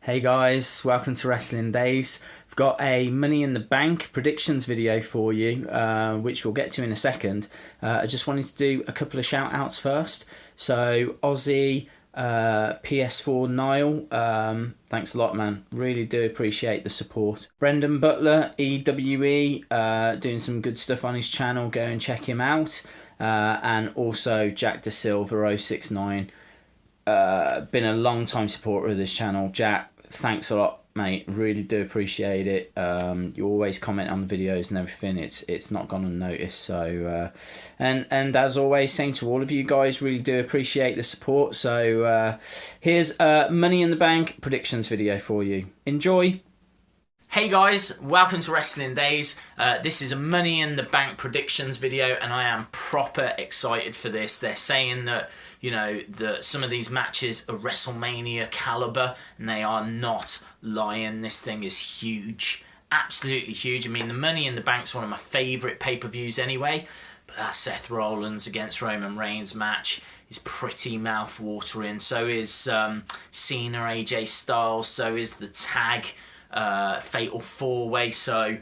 Hey guys, welcome to Wrestling Days. I've got a Money in the Bank predictions video for you, which we'll get to in a second. I just wanted to do a couple of shout outs first. So Aussie, PS4 ONeil, thanks a lot, man. Really do appreciate the support. Brendan Butler, EWE, doing some good stuff on his channel. Go and check him out. And also Jack Da Silva 069. Been a long time supporter of this channel. Jack, thanks a lot, mate. Really do appreciate it. You always comment on the videos and everything. It's not gone unnoticed. So and as always, same to all of you guys. Really do appreciate the support. So here's a Money in the Bank predictions video for you. Enjoy. Hey guys, welcome to Wrestling Days. This is a Money in the Bank predictions video, and I am proper excited for this. They're saying that, you know, that some of these matches are WrestleMania caliber, and they are not lying. This thing is huge, absolutely huge. I mean, the Money in the Bank's one of my favourite pay-per-views anyway, but that Seth Rollins against Roman Reigns match is pretty mouth-watering. So is Cena, AJ Styles, so is the tag Fatal 4-Way. So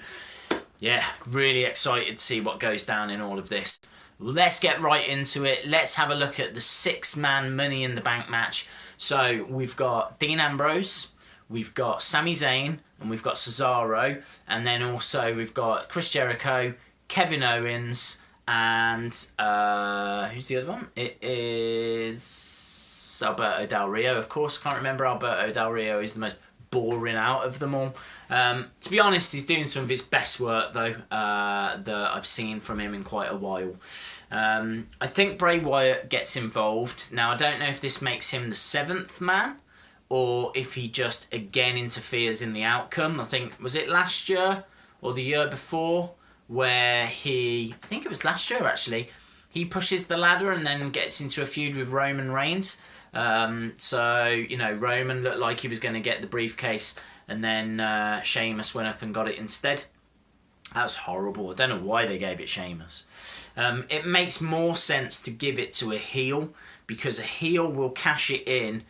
yeah, really excited to see what goes down in all of this. Let's get right into it. Let's have a look at the 6-man Money in the Bank match. So we've got Dean Ambrose, we've got Sami Zayn, and we've got Cesaro, and then also we've got Chris Jericho, Kevin Owens, and who's the other one? It is Alberto Del Rio, of course. I can't remember. Alberto Del Rio is the most boring out of them all. To be honest, he's doing some of his best work though, that I've seen from him in quite a while. I think Bray Wyatt gets involved. Now I don't know if this makes him the 7th man or if he just again interferes in the outcome. I think, was it last year or the year before where I think it was last year actually, he pushes the ladder and then gets into a feud with Roman Reigns. So, you know, Roman looked like he was going to get the briefcase, and then Sheamus went up and got it instead. That was horrible. I don't know why they gave it Sheamus. It makes more sense to give it to a heel, because a heel will cash it in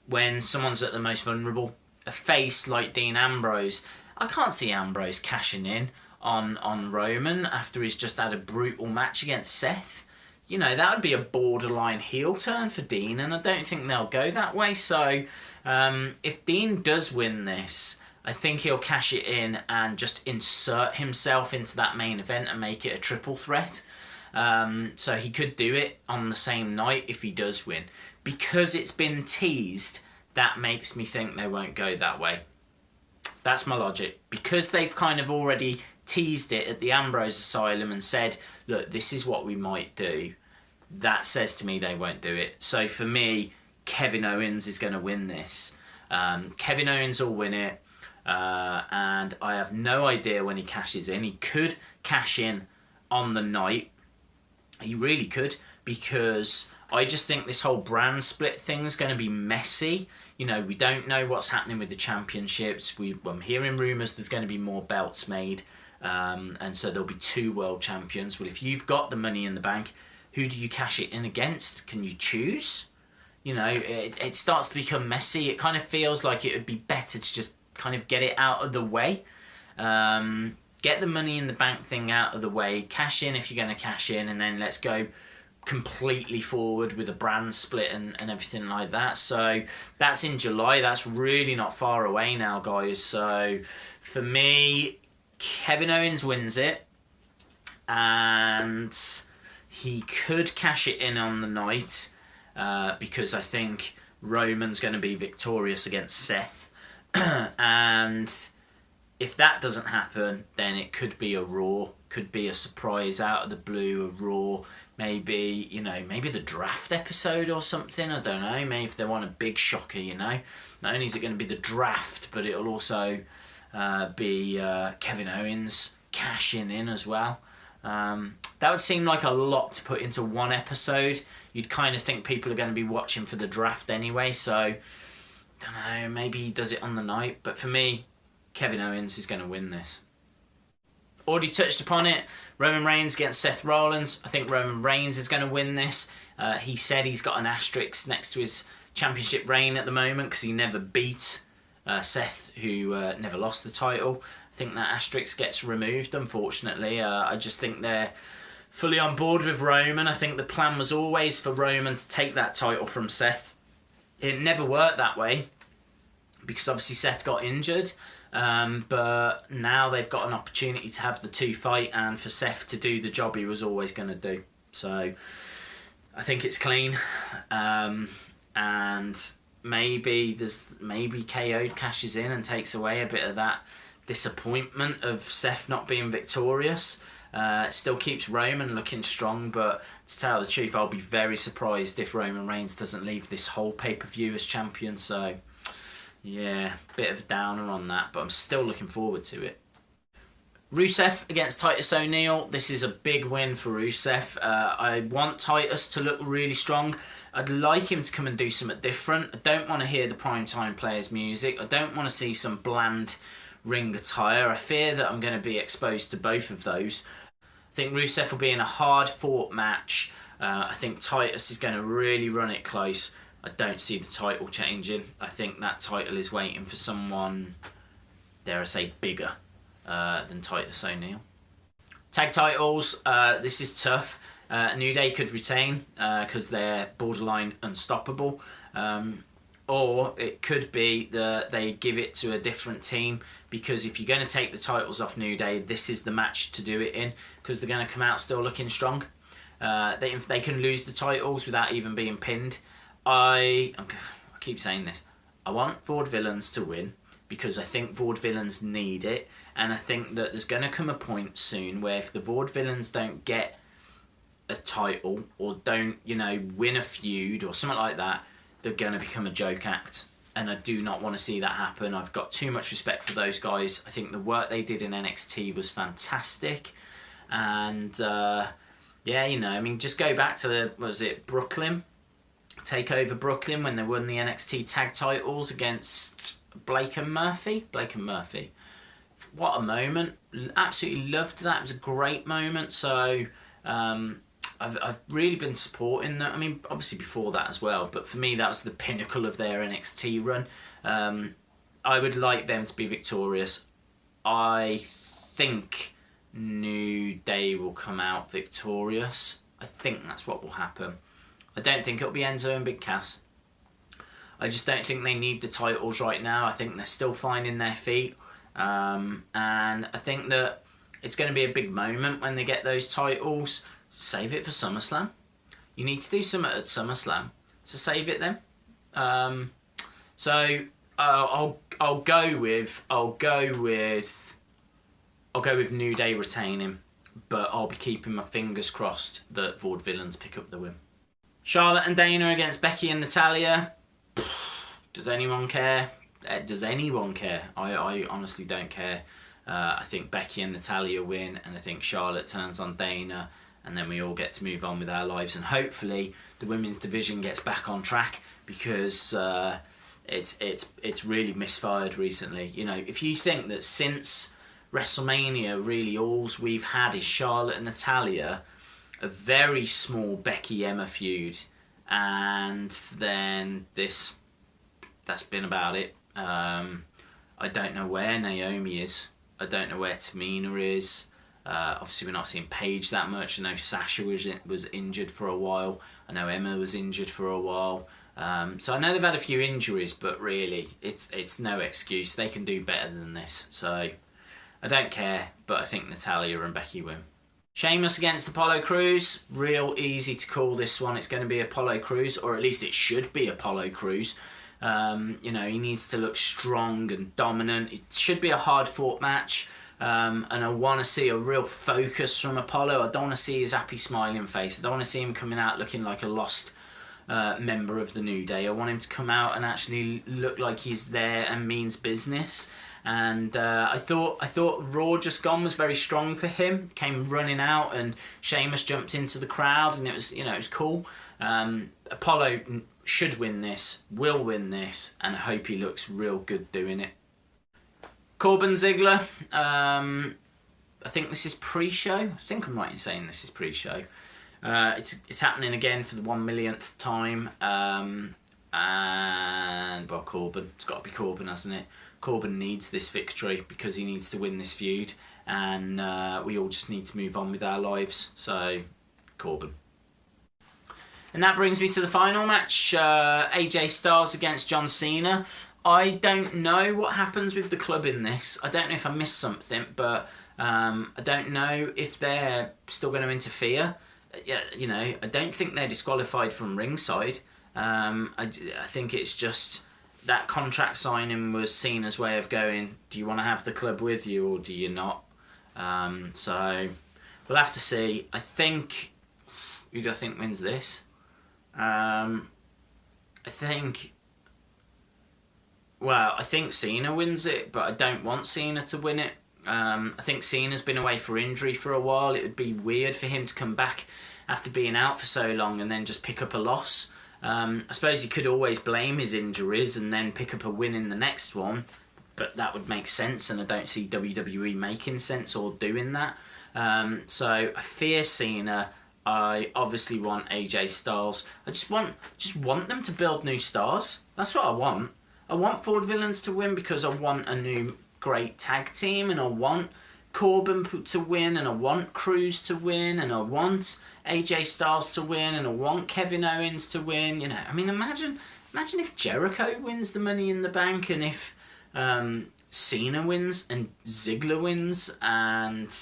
when someone's at the most vulnerable. A face like Dean Ambrose, I can't see Ambrose cashing in on Roman after he's just had a brutal match against Seth. You know, that would be a borderline heel turn for Dean, and I don't think they'll go that way. So if Dean does win this, I think he'll cash it in and just insert himself into that main event and make it a triple threat. So he could do it on the same night if he does win. Because it's been teased, that makes me think they won't go that way. That's my logic. Because they've kind of already teased it at the Ambrose Asylum and said, look, this is what we might do, that says to me they won't do it. So for me, Kevin Owens is going to win this. Kevin Owens will win it, and I have no idea when he cashes in. He could cash in on the night. He really could, because I just think this whole brand split thing is going to be messy. You know, we don't know what's happening with the championships. I'm hearing rumours there's going to be more belts made, and so there'll be 2 world champions. Well, if you've got the Money in the Bank, who do you cash it in against? Can you choose? You know, it starts to become messy. It kind of feels like it would be better to just kind of get it out of the way. Get the Money in the Bank thing out of the way. Cash in if you're going to cash in, and then let's go completely forward with a brand split and everything like that. So that's in July. That's really not far away now, guys. So for me, Kevin Owens wins it, and he could cash it in on the night, because I think Roman's going to be victorious against Seth. And if that doesn't happen, then it could be a Raw, could be a surprise out of the blue, a Raw, maybe, you know, maybe the draft episode or something, I don't know, maybe if they want a big shocker, you know. Not only is it going to be the draft, but it'll also be Kevin Owens cashing in as well. That would seem like a lot to put into one episode. You'd kind of think people are going to be watching for the draft anyway, so don't know, maybe he does it on the night. But for me, Kevin Owens is going to win this. Already touched upon it. Roman Reigns against Seth Rollins. I think Roman Reigns is going to win this. He said he's got an asterisk next to his championship reign at the moment because he never beat Seth, who never lost the title. I think that asterisk gets removed, unfortunately. I just think they're fully on board with Roman. I think the plan was always for Roman to take that title from Seth. It never worked that way because obviously Seth got injured. But now they've got an opportunity to have the two fight and for Seth to do the job he was always going to do. So I think it's clean. And maybe KO cashes in and takes away a bit of that disappointment of Seth not being victorious. It still keeps Roman looking strong, but to tell the truth, I'll be very surprised if Roman Reigns doesn't leave this whole pay-per-view as champion. So yeah, bit of a downer on that, but I'm still looking forward to it. Rusev against Titus O'Neil. This is a big win for Rusev. I want Titus to look really strong. I'd like him to come and do something different. I don't want to hear the primetime players' music. I don't want to see some bland ring attire. I fear that I'm going to be exposed to both of those. I think Rusev will be in a hard-fought match. I think Titus is going to really run it close. I don't see the title changing. I think that title is waiting for someone, dare I say, bigger than Titus O'Neil. Tag titles, this is tough. New Day could retain because they're borderline unstoppable. Or it could be that they give it to a different team, because if you're going to take the titles off New Day, this is the match to do it in, because they're going to come out still looking strong. They can lose the titles without even being pinned. I keep saying this. I want Vaudevillains to win because I think Vaudevillains need it, and I think that there's going to come a point soon where if the Vaudevillains don't get a title or don't, win a feud or something like that, they're going to become a joke act, and I do not want to see that happen. I've got too much respect for those guys. I think the work they did in NXT was fantastic, and just go back to Brooklyn, TakeOver Brooklyn, when they won the NXT tag titles against Blake and Murphy. What a moment. Absolutely loved that. It was a great moment. So I've really been supporting that. I mean, obviously before that as well, but for me that was the pinnacle of their NXT run. I would like them to be victorious. I think New Day will come out victorious. I think that's what will happen. I don't think it'll be Enzo and Big Cass. I just don't think they need the titles right now. I think they're still finding their feet. And I think that it's going to be a big moment when they get those titles. Save it for SummerSlam. You need to do something at SummerSlam, so save it then. I'll go with New Day retaining, but I'll be keeping my fingers crossed that Vaudevillains pick up the win. Charlotte and Dana against Becky and Natalya. Does anyone care? Does anyone care? I honestly don't care. I think Becky and Natalya win, and I think Charlotte turns on Dana, and then we all get to move on with our lives, and hopefully the women's division gets back on track, because it's really misfired recently. If you think that since WrestleMania, really all's we've had is Charlotte and Natalya, a very small Becky Emma feud, and then that's been about it. I don't know where Naomi is. I don't know where Tamina is. Obviously we're not seeing Paige that much. I know Sasha was injured for a while. I know Emma was injured for a while. So I know they've had a few injuries, but really it's no excuse. They can do better than this. So I don't care, but I think Natalya and Becky win. Sheamus against Apollo Crews. Real easy to call this one. It's going to be Apollo Crews, or at least it should be Apollo Crews. He needs to look strong and dominant. It should be a hard-fought match. And I want to see a real focus from Apollo. I don't want to see his happy smiling face. I don't want to see him coming out looking like a lost member of the New Day. I want him to come out and actually look like he's there and means business. And I thought Raw Just Gone was very strong for him. Came running out and Sheamus jumped into the crowd, and it was cool. Apollo should win this, will win this, and I hope he looks real good doing it. Corbin Ziggler. I think this is pre-show. I think I'm right in saying this is pre-show. It's happening again for the 1 millionth time. And, well, Corbin. It's got to be Corbin, hasn't it? Corbin needs this victory because he needs to win this feud. And we all just need to move on with our lives. So, Corbin. And that brings me to the final match. AJ Styles against John Cena. I don't know what happens with the club in this. I don't know if I missed something, but I don't know if they're still going to interfere. You know, I don't think they're disqualified from ringside. I think it's just that contract signing was Cena's way of going, do you want to have the club with you or do you not? So we'll have to see. I think, who do I think wins this? I think Cena wins it, but I don't want Cena to win it. I think Cena's been away for injury for a while. It would be weird for him to come back after being out for so long and then just pick up a loss. I suppose he could always blame his injuries and then pick up a win in the next one, but that would make sense, and I don't see WWE making sense or doing that. So I fear Cena. I obviously want AJ Styles. I just want them to build new stars. That's what I want. I want Ford Villains to win because I want a new great tag team, and I want Corbin to win, and I want Cruz to win, and I want AJ Styles to win, and I want Kevin Owens to win. You know, I mean, imagine if Jericho wins the Money in the Bank, and if Cena wins, and Ziggler wins, and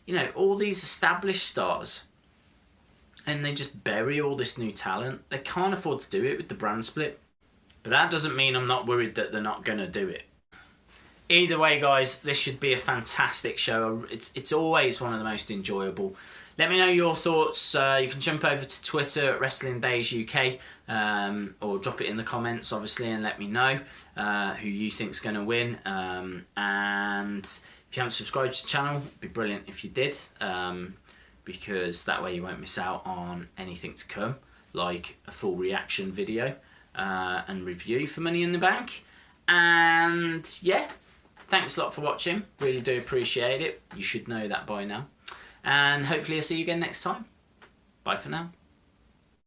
you know, all these established stars, and they just bury all this new talent. They can't afford to do it with the brand split. But that doesn't mean I'm not worried that they're not going to do it. Either way, guys, this should be a fantastic show. It's always one of the most enjoyable. Let me know your thoughts. You can jump over to Twitter at Wrestling Days UK, or drop it in the comments, obviously, and let me know who you think's going to win. And if you haven't subscribed to the channel, it'd be brilliant if you did, because that way you won't miss out on anything to come, like a full reaction video and review for Money in the Bank. And yeah, thanks a lot for watching. Really do appreciate it. You should know that by now. And hopefully I'll see you again next time. Bye for now.